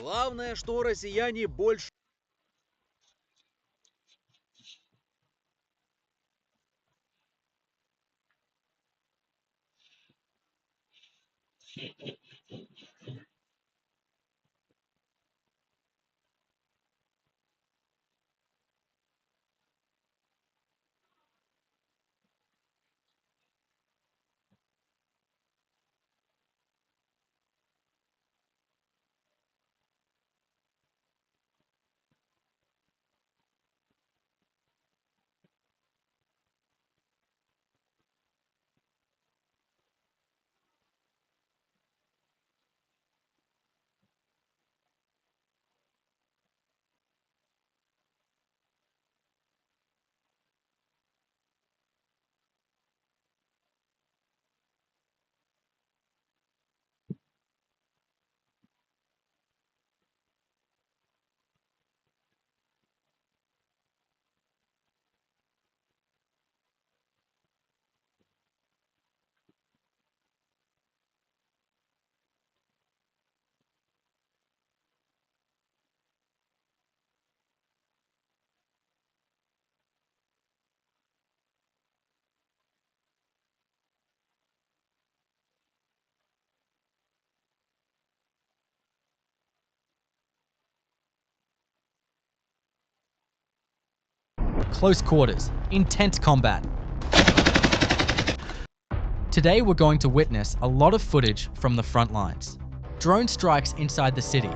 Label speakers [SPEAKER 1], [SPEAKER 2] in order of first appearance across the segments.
[SPEAKER 1] Главное, что россияне больше...
[SPEAKER 2] Close quarters, intense combat. Today we're going to witness a lot of footage from the front lines. Drone strikes inside the city.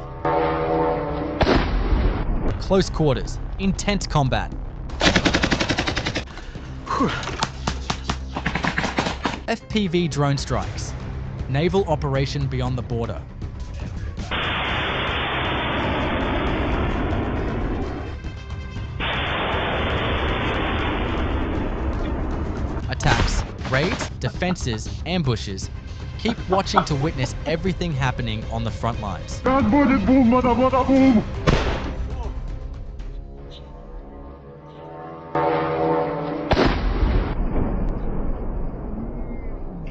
[SPEAKER 2] Close quarters, intense combat. FPV drone strikes. Naval operation beyond the border. Attacks, raids, defenses, ambushes. Keep watching to witness everything happening on the front lines.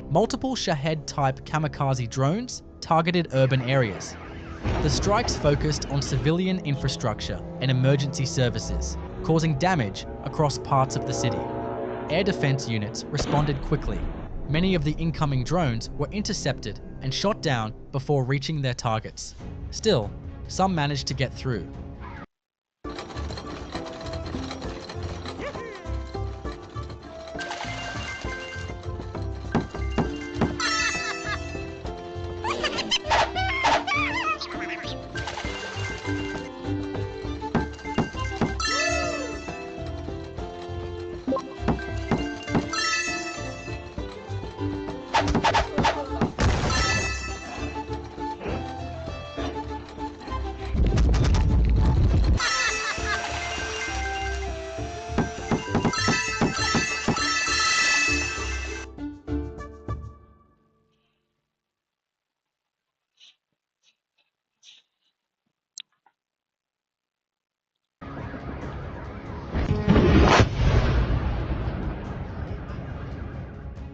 [SPEAKER 2] Multiple Shahed-type kamikaze drones targeted urban areas. The strikes focused on civilian infrastructure and emergency services, causing damage across parts of the city. Air defense units responded quickly. Many of the incoming drones were intercepted and shot down before reaching their targets. Still, some managed to get through.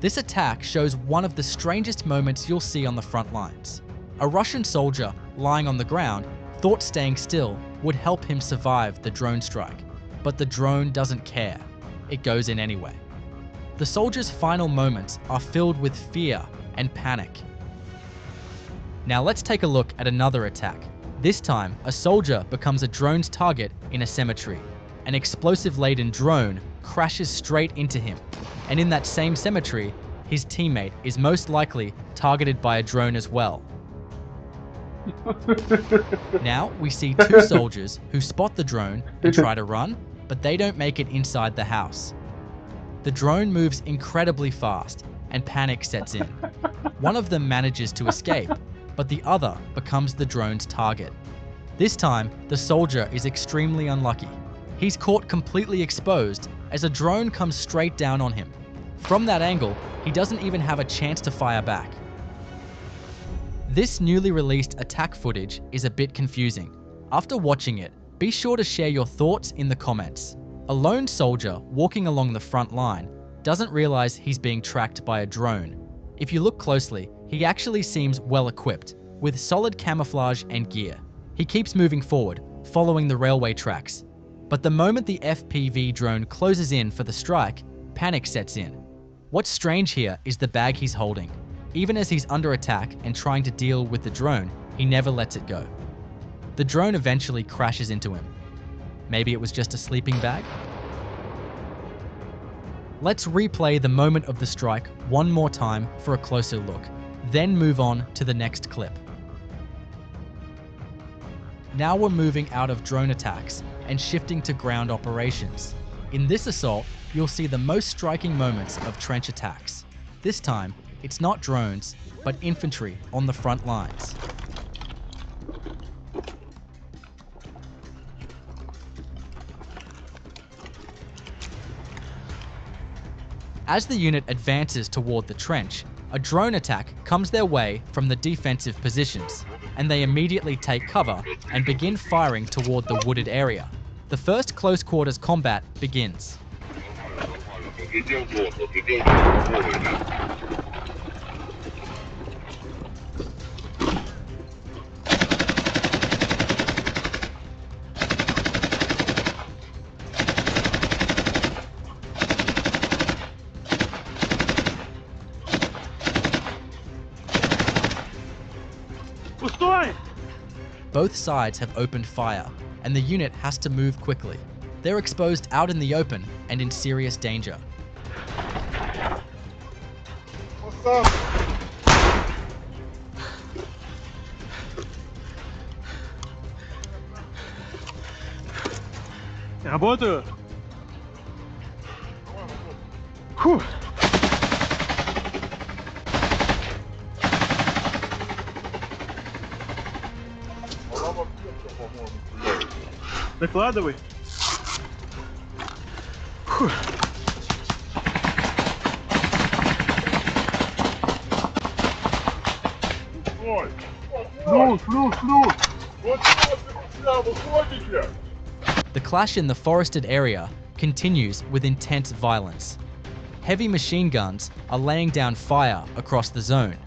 [SPEAKER 2] This attack shows one of the strangest moments you'll see on the front lines. A Russian soldier lying on the ground thought staying still would help him survive the drone strike, but the drone doesn't care. It goes in anyway. The soldier's final moments are filled with fear and panic. Now let's take a look at another attack. This time, a soldier becomes a drone's target in a cemetery. An explosive-laden drone crashes straight into him, and in that same cemetery, his teammate is most likely targeted by a drone as well. Now we see two soldiers who spot the drone and try to run, but they don't make it inside the house. The drone moves incredibly fast and panic sets in. One of them manages to escape, but the other becomes the drone's target. This time, the soldier is extremely unlucky. He's caught completely exposed as a drone comes straight down on him. From that angle, he doesn't even have a chance to fire back. This newly released attack footage is a bit confusing. After watching it, be sure to share your thoughts in the comments. A lone soldier walking along the front line doesn't realize he's being tracked by a drone. If you look closely, he actually seems well equipped, with solid camouflage and gear. He keeps moving forward, following the railway tracks. But the moment the FPV drone closes in for the strike, panic sets in. What's strange here is the bag he's holding. Even as he's under attack and trying to deal with the drone, he never lets it go. The drone eventually crashes into him. Maybe it was just a sleeping bag? Let's replay the moment of the strike one more time for a closer look, then move on to the next clip. Now we're moving out of drone attacks and shifting to ground operations. In this assault, you'll see the most striking moments of trench attacks. This time, it's not drones, but infantry on the front lines. As the unit advances toward the trench, a drone attack comes their way from the defensive positions, and they immediately take cover and begin firing toward the wooded area. The first close quarters combat begins. Both sides have opened fire, and the unit has to move quickly. They're exposed out in the open and in serious danger.
[SPEAKER 3] What's up?
[SPEAKER 1] Работаю. Фух. Докладывай. Фух.
[SPEAKER 3] Ой, плюс. Вот сюда, выходите.
[SPEAKER 2] The clash in the forested area continues with intense violence. Heavy machine guns are laying down fire across the zone.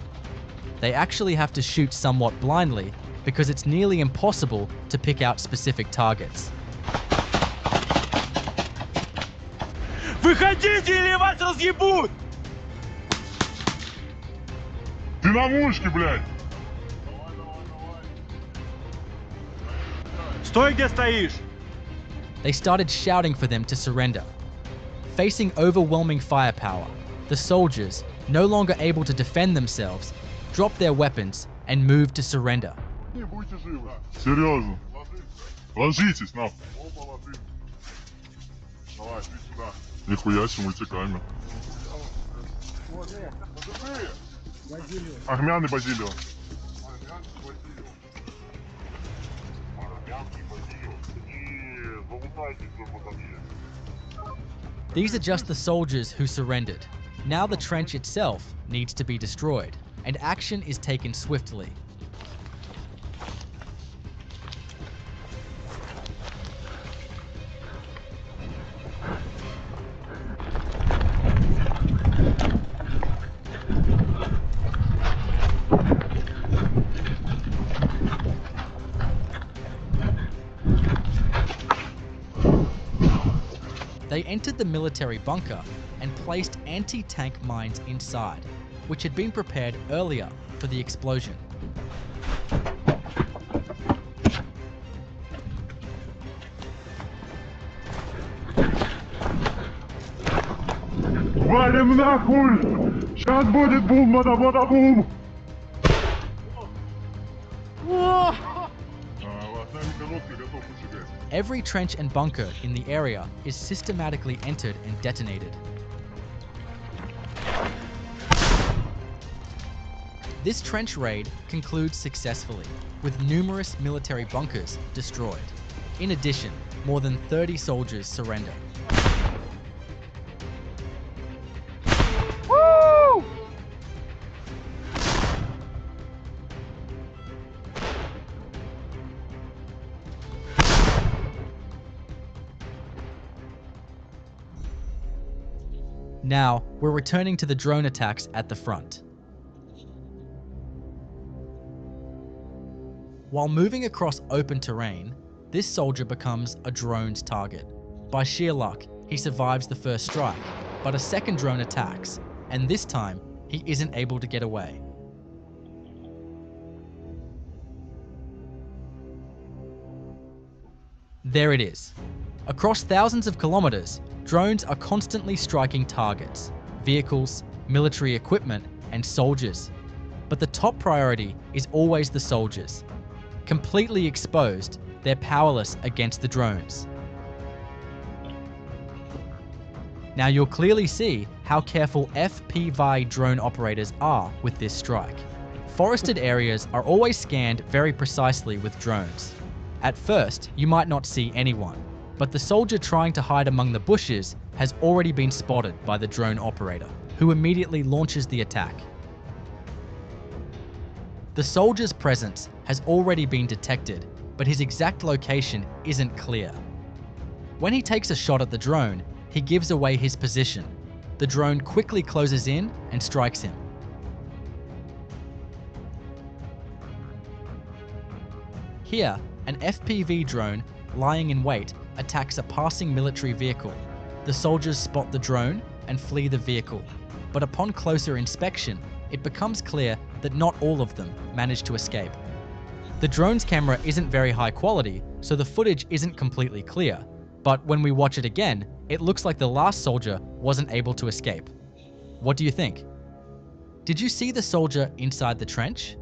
[SPEAKER 2] They actually have to shoot somewhat blindly because it's nearly impossible to pick out specific targets.
[SPEAKER 1] Выходите, или вас разъебут!
[SPEAKER 3] Ты на мушке, блядь.
[SPEAKER 1] Стой, где стоишь!
[SPEAKER 2] They started shouting for them to surrender. Facing overwhelming firepower, the soldiers, no longer able to defend themselves, dropped their weapons and moved to surrender.
[SPEAKER 3] Не будьте живы. Серьезно. Ложитесь, нахуй. Оба ложитесь. Давай, ты сюда. Нихуя себе, мультикамер. Армян и Базилио.
[SPEAKER 2] These are just the soldiers who surrendered. Now the trench itself needs to be destroyed, and action is taken swiftly. They entered the military bunker and placed anti-tank mines inside, which had been prepared earlier for the explosion.
[SPEAKER 3] Валим нахуй! Сейчас будет бум, бум!
[SPEAKER 2] Every trench and bunker in the area is systematically entered and detonated. This trench raid concludes successfully, with numerous military bunkers destroyed. In addition, more than 30 soldiers surrender.
[SPEAKER 3] Woo!
[SPEAKER 2] Now, we're returning to the drone attacks at the front. While moving across open terrain, this soldier becomes a drone's target. By sheer luck, he survives the first strike, but a second drone attacks, and this time, he isn't able to get away. There it is. Across thousands of kilometers, drones are constantly striking targets, vehicles, military equipment, and soldiers. But the top priority is always the soldiers. Completely exposed, they're powerless against the drones. Now you'll clearly see how careful FPV drone operators are with this strike. Forested areas are always scanned very precisely with drones. At first, you might not see anyone, but the soldier trying to hide among the bushes has already been spotted by the drone operator, who immediately launches the attack. The soldier's presence has already been detected, but his exact location isn't clear. When he takes a shot at the drone, he gives away his position. The drone quickly closes in and strikes him. Here, an FPV drone, lying in wait, attacks a passing military vehicle. The soldiers spot the drone and flee the vehicle, but upon closer inspection, it becomes clear that not all of them manage to escape. The drone's camera isn't very high quality, so the footage isn't completely clear, but when we watch it again, it looks like the last soldier wasn't able to escape. What do you think? Did you see the soldier inside the trench?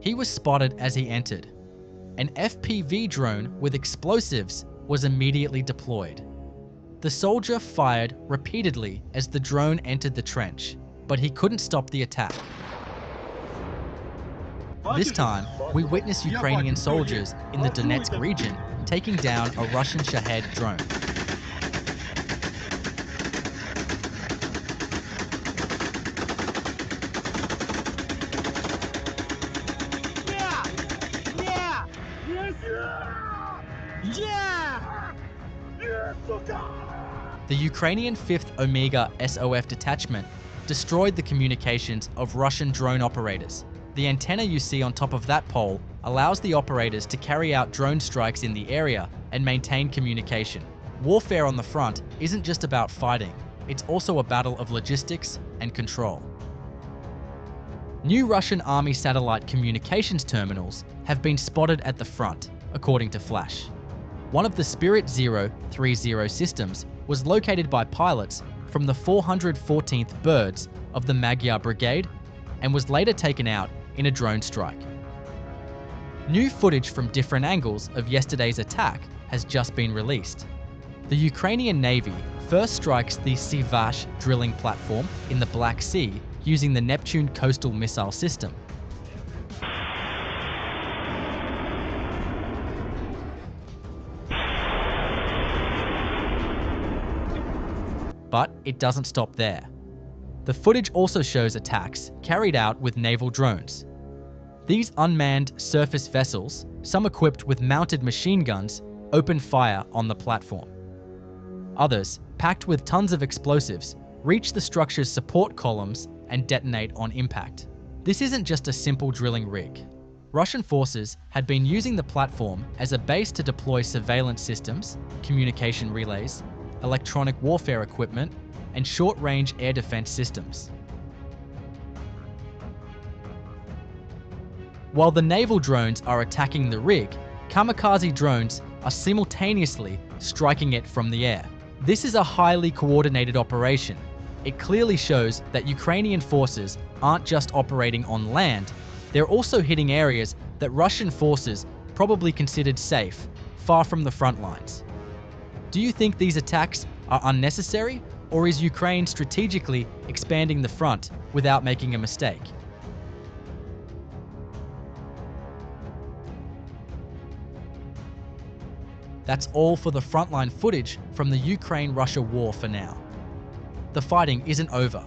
[SPEAKER 2] He was spotted as he entered. An FPV drone with explosives was immediately deployed. The soldier fired repeatedly as the drone entered the trench, but he couldn't stop the attack. This time, we witness Ukrainian soldiers in the Donetsk region taking down a Russian Shahed drone. The Ukrainian 5th Omega SOF detachment destroyed the communications of Russian drone operators. The antenna you see on top of that pole allows the operators to carry out drone strikes in the area and maintain communication. Warfare on the front isn't just about fighting, it's also a battle of logistics and control. New Russian Army satellite communications terminals have been spotted at the front, according to Flash. One of the Spirit 030 systems was located by pilots from the 414th Birds of the Magyar Brigade and was later taken out in a drone strike. New footage from different angles of yesterday's attack has just been released. The Ukrainian Navy first strikes the Sivash drilling platform in the Black Sea using the Neptune coastal missile system. But it doesn't stop there. The footage also shows attacks carried out with naval drones. These unmanned surface vessels, some equipped with mounted machine guns, open fire on the platform. Others, packed with tons of explosives, reach the structure's support columns and detonate on impact. This isn't just a simple drilling rig. Russian forces had been using the platform as a base to deploy surveillance systems, communication relays, electronic warfare equipment, and short-range air defense systems. While the naval drones are attacking the rig, kamikaze drones are simultaneously striking it from the air. This is a highly coordinated operation. It clearly shows that Ukrainian forces aren't just operating on land, they're also hitting areas that Russian forces probably considered safe, far from the front lines. Do you think these attacks are unnecessary, or is Ukraine strategically expanding the front without making a mistake? That's all for the frontline footage from the Ukraine-Russia war for now. The fighting isn't over.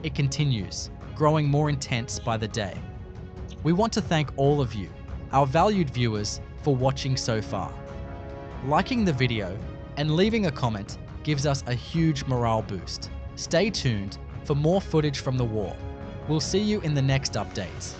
[SPEAKER 2] It continues, growing more intense by the day. We want to thank all of you, our valued viewers, for watching so far. Liking the video and leaving a comment gives us a huge morale boost. Stay tuned for more footage from the war. We'll see you in the next updates.